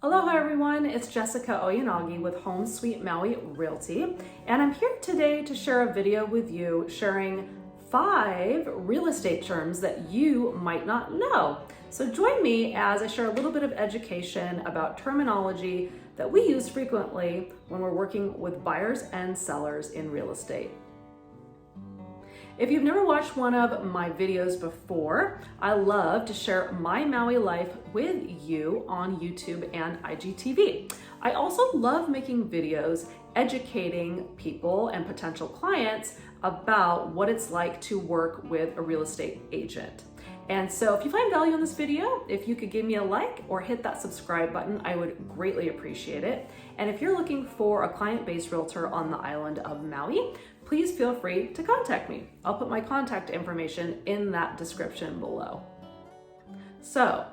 Aloha everyone, it's Jessica Oyanagi with Home Sweet Maui Realty, and I'm here today to share a video with you sharing 5 real estate terms that you might not know. So join me as I share a little bit of education about terminology that we use frequently when we're working with buyers and sellers in real estate. If you've never watched one of my videos before, I love to share my Maui life with you on YouTube and IGTV. I also love making videos educating people and potential clients about what it's like to work with a real estate agent. And so if you find value in this video, if you could give me a like or hit that subscribe button, I would greatly appreciate it. And if you're looking for a client-based realtor on the island of Maui, please feel free to contact me. I'll put my contact information in that description below. So,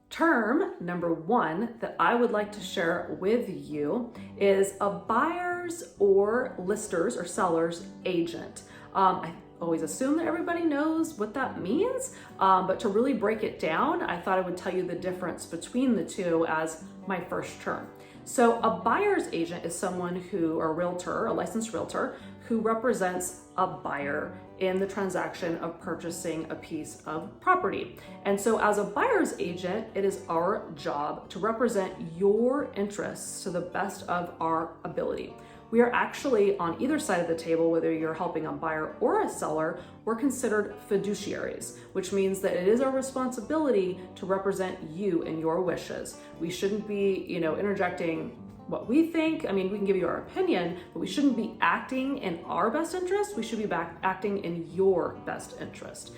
term number 1 that I would like to share with you is a buyer's or lister's or seller's agent. I always assume that everybody knows what that means, but to really break it down, I thought I would tell you the difference between the two as my first term. So a buyer's agent is someone who, or a realtor, a licensed realtor, who represents a buyer in the transaction of purchasing a piece of property. And so as a buyer's agent, it is our job to represent your interests to the best of our ability. We are actually on either side of the table, whether you're helping a buyer or a seller, we're considered fiduciaries, which means that it is our responsibility to represent you and your wishes. We shouldn't be, interjecting what we think. I mean, we can give you our opinion, but we shouldn't be acting in our best interest. We should be acting in your best interest.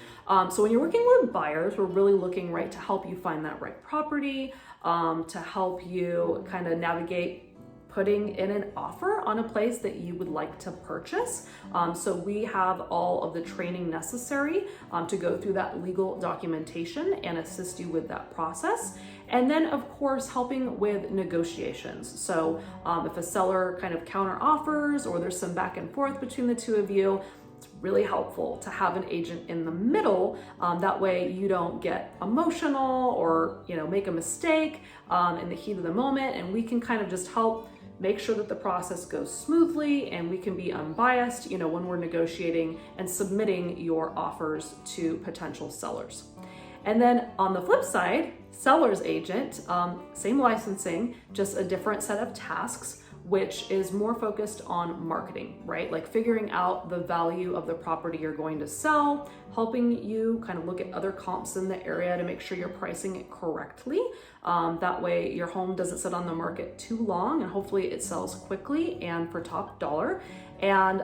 So when you're working with buyers, we're really looking to help you find that right property, to help you kind of navigate putting in an offer on a place that you would like to purchase. So we have all of the training necessary to go through that legal documentation and assist you with that process. And then of course, helping with negotiations. So if a seller kind of counter offers or there's some back and forth between the two of you, it's really helpful to have an agent in the middle. That way you don't get emotional or make a mistake in the heat of the moment, and we can kind of just help make sure that the process goes smoothly and we can be unbiased, when we're negotiating and submitting your offers to potential sellers. And then on the flip side, seller's agent, same licensing, just a different set of tasks, which is more focused on marketing, right? Like figuring out the value of the property you're going to sell, helping you kind of look at other comps in the area to make sure you're pricing it correctly. That way your home doesn't sit on the market too long and hopefully it sells quickly and for top dollar. And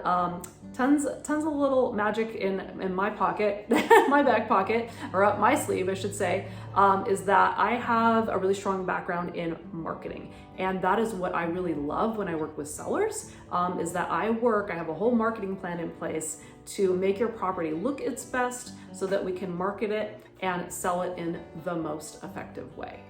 tons of little magic in my pocket, my back pocket, or up my sleeve, I should say, is that I have a really strong background in marketing. And that is what I really love when I work with sellers, is that I have a whole marketing plan in place to make your property look its best so that we can market it and sell it in the most effective way.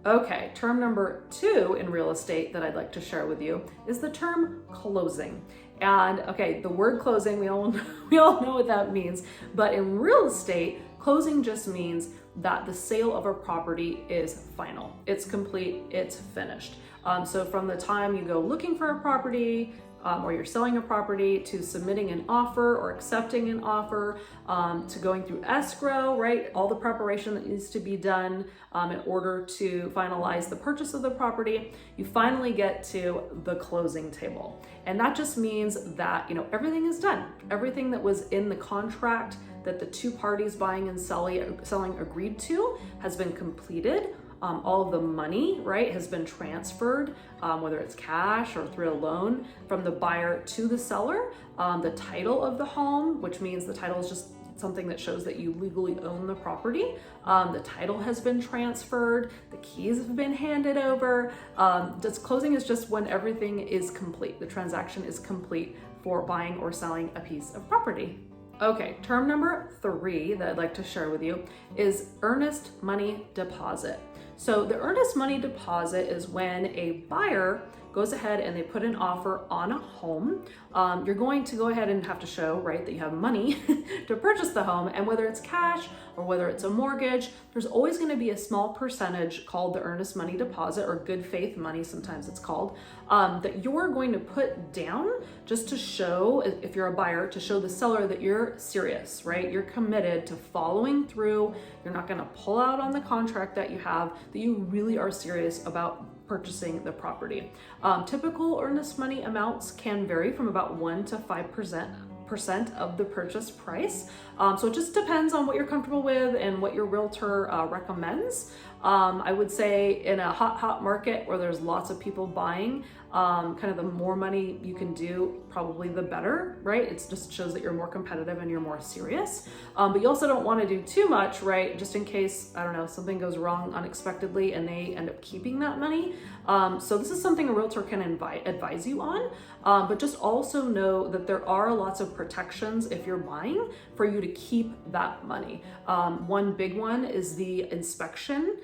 Okay, term number 2 in real estate that I'd like to share with you is the term closing. And okay, the word closing, we all know what that means, but in real estate, closing just means that the sale of a property is final. It's complete, it's finished. So from the time you go looking for a property, or you're selling a property, to submitting an offer or accepting an offer, to going through escrow, right? All the preparation that needs to be done in order to finalize the purchase of the property, you finally get to the closing table. And that just means that, everything is done. Everything that was in the contract that the two parties buying and selling agreed to has been completed. All of the money, right, has been transferred, whether it's cash or through a loan, from the buyer to the seller. The title of the home, which means the title is just something that shows that you legally own the property. The title has been transferred, the keys have been handed over. Closing is just when everything is complete. The transaction is complete for buying or selling a piece of property. Okay, term number 3 that I'd like to share with you is earnest money deposit. So the earnest money deposit is when a buyer goes ahead and they put an offer on a home, you're going to go ahead and have to show, right, that you have money to purchase the home. And whether it's cash or whether it's a mortgage, there's always going to be a small percentage called the earnest money deposit, or good faith money, sometimes it's called, that you're going to put down just to show, if you're a buyer, to show the seller that you're serious, right? You're committed to following through. You're not going to pull out on the contract that you have, that you really are serious about purchasing the property. Typical earnest money amounts can vary from about 1 to 5% of the purchase price. So it just depends on what you're comfortable with and what your realtor recommends. I would say in a hot market where there's lots of people buying, kind of the more money you can do, probably the better, right? It just shows that you're more competitive and you're more serious. But you also don't want to do too much, right? Just in case, I don't know, something goes wrong unexpectedly and they end up keeping that money. So this is something a realtor can advise you on, but just also know that there are lots of protections if you're buying for you to keep that money. One big one is the inspection.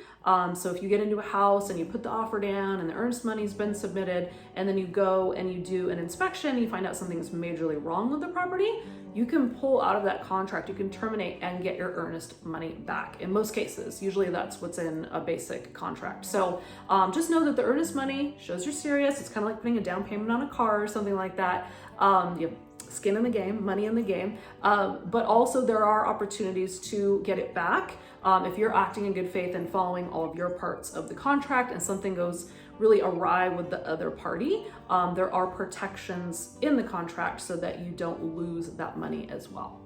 So if you get into a house and you put the offer down and the earnest money's been submitted, and then you go and you do an inspection, you find out something's majorly wrong with the property, you can pull out of that contract, you can terminate and get your earnest money back. In most cases, usually that's what's in a basic contract. So just know that the earnest money shows you're serious. It's kind of like putting a down payment on a car or something like that. You have skin in the game, money in the game, but also there are opportunities to get it back. If you're acting in good faith and following all of your parts of the contract and something goes really awry with the other party, there are protections in the contract so that you don't lose that money as well.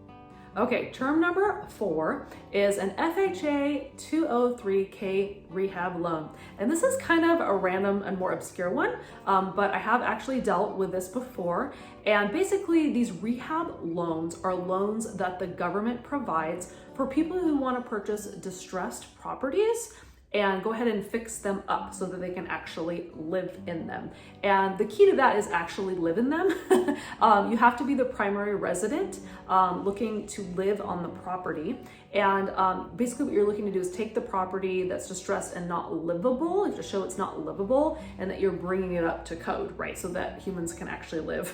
Okay, term number 4 is an FHA 203K rehab loan. And this is kind of a random and more obscure one, but I have actually dealt with this before. And basically these rehab loans are loans that the government provides for people who want to purchase distressed properties and go ahead and fix them up so that they can actually live in them. And the key to that is actually live in them. You have to be the primary resident looking to live on the property. And basically what you're looking to do is take the property that's distressed and not livable, to show it's not livable, and that you're bringing it up to code, right? So that humans can actually live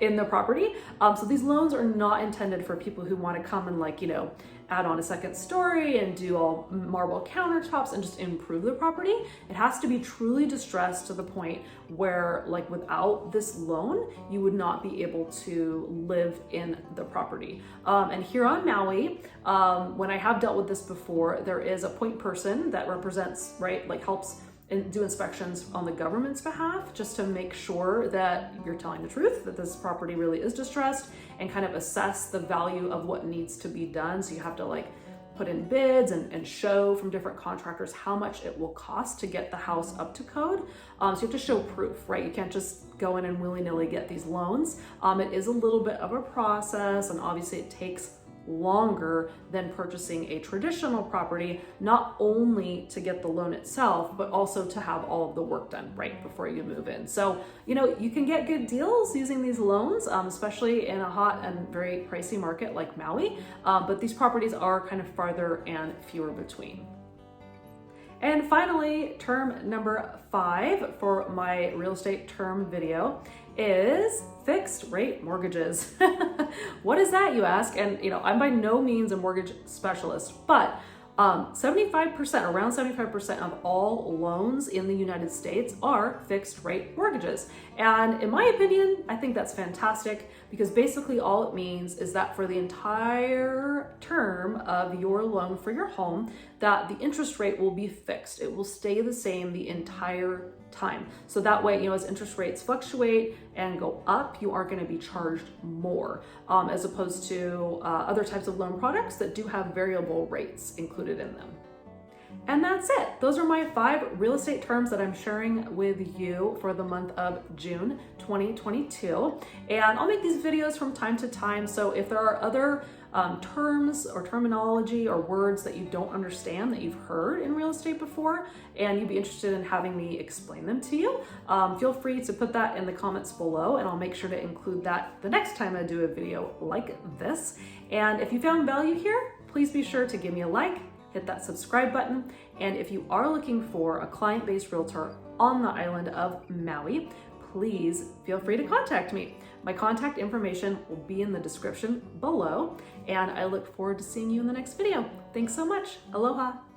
in the property. So these loans are not intended for people who want to come and add on a second story and do all marble countertops and just improve the property. It has to be truly distressed to the point where, without this loan, you would not be able to live in the property. And here on Maui, when I have dealt with this before, there is a point person that represents, helps and do inspections on the government's behalf, just to make sure that you're telling the truth, that this property really is distressed, and kind of assess the value of what needs to be done. So you have to put in bids and show from different contractors how much it will cost to get the house up to code. So you have to show proof, right? You can't just go in and willy-nilly get these loans. It is a little bit of a process, and obviously it takes longer than purchasing a traditional property, not only to get the loan itself, but also to have all of the work done right before you move in. So, you can get good deals using these loans, especially in a hot and very pricey market like Maui, but these properties are kind of farther and fewer between. And finally, term number 5 for my real estate term video is fixed rate mortgages. What is that, you ask? And I'm by no means a mortgage specialist, but 75%, around 75% of all loans in the United States are fixed rate mortgages. And in my opinion, I think that's fantastic, because basically all it means is that for the entire term of your loan for your home, that the interest rate will be fixed. It will stay the same the entire time. So that way, as interest rates fluctuate and go up, you aren't going to be charged more, as opposed to other types of loan products that do have variable rates included in them. And that's it. Those are my 5 real estate terms that I'm sharing with you for the month of June 2022. And I'll make these videos from time to time. So if there are other terms or terminology or words that you don't understand that you've heard in real estate before, and you'd be interested in having me explain them to you, feel free to put that in the comments below, and I'll make sure to include that the next time I do a video like this. And if you found value here, please be sure to give me a like, hit that subscribe button. And if you are looking for a client-based realtor on the island of Maui, please feel free to contact me. My contact information will be in the description below, and I look forward to seeing you in the next video. Thanks so much. Aloha.